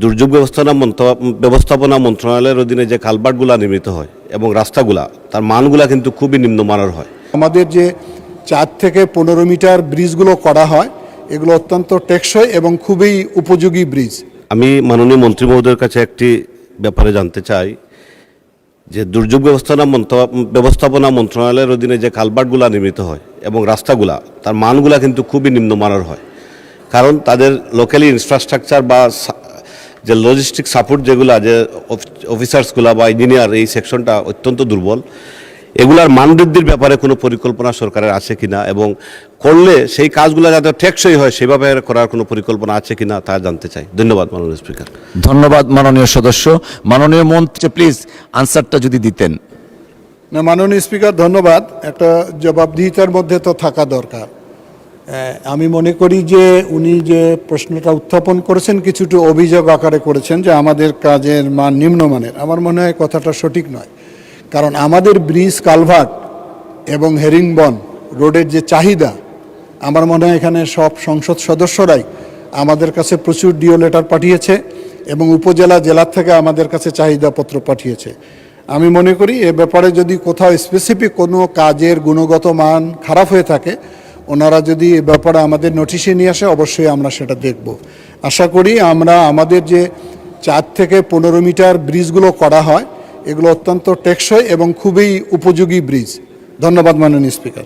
দুর্যোগ ব্যবস্থাপনা মন্ত্রণালয়ের অধীনে যে কালভার্টগুলো নির্মিত হয় এবং রাস্তাগুলা তার মানগুলা কিন্তু খুবই নিম্নমানের হয়। আমাদের যে 4 থেকে 15 মিটার ব্রিজগুলো করা হয় এগুলো অত্যন্ত টেকসই এবং খুবই উপযোগী ব্রিজ। আমি মাননীয় মন্ত্রী মহোদয়ের কাছে একটি ব্যাপারে জানতে চাই যে দুর্যোগ ব্যবস্থাপনা মন্ত্রণালয়ের অধীনে যে কালভার্টগুলো নির্মিত হয় এবং রাস্তাগুলা তার মানগুলা কিন্তু খুবই নিম্নমানের হয়, কারণ তাদের লোকালি ইনফ্রাস্ট্রাকচার বা যে লজিস্টিক সাপোর্ট যেগুলা যে অফিসার্সগুলা বা ইঞ্জিনিয়ার এই সেকশনটা অত্যন্ত দুর্বল। এগুলার মান বৃদ্ধির ব্যাপারে কোনো পরিকল্পনা সরকারের আছে কিনা এবং করলে সেই কাজগুলো যাতে টেকসই হয় সেভাবে করার কোনো পরিকল্পনা আছে কিনা তা জানতে চাই। ধন্যবাদ মাননীয় স্পিকার। ধন্যবাদ মাননীয় সদস্য। মাননীয় মন্ত্রী প্লিজ আনসারটা যদি দিতেন। না, মাননীয় স্পিকার ধন্যবাদ। একটা জবাবদিহিতার মধ্যে তো থাকা দরকার। আমি মনে করি যে উনি যে প্রশ্নটা উত্থাপন করেছেন কিছুটা অভিযোগ আকারে করেছেন যে আমাদের কাজের মান নিম্নমানের। আমার মনে হয় কথাটা সঠিক নয়, কারণ আমাদের ব্রিজ কালভার্ট এবং হেরিংবন রোডের যে চাহিদা, আমার মনে হয় এখানে সব সংসদ সদস্যরাই আমাদের কাছে প্রচুর ডিও লেটার পাঠিয়েছে এবং উপজেলা জেলার থেকে আমাদের কাছে চাহিদাপত্র পাঠিয়েছে। আমি মনে করি এ ব্যাপারে যদি কোথাও স্পেসিফিক কোনো কাজের গুণগত মান খারাপ হয়ে থাকে ওনারা যদি এ ব্যাপারে আমাদের নোটিশে নিয়ে আসে অবশ্যই আমরা সেটা দেখব। আশা করি আমরা আমাদের যে 4 থেকে 15 মিটার ব্রিজগুলো করা হয় এগুলো অত্যন্ত টেকসই এবং খুবই উপযোগী ব্রিজ। ধন্যবাদ মাননীয় স্পিকার।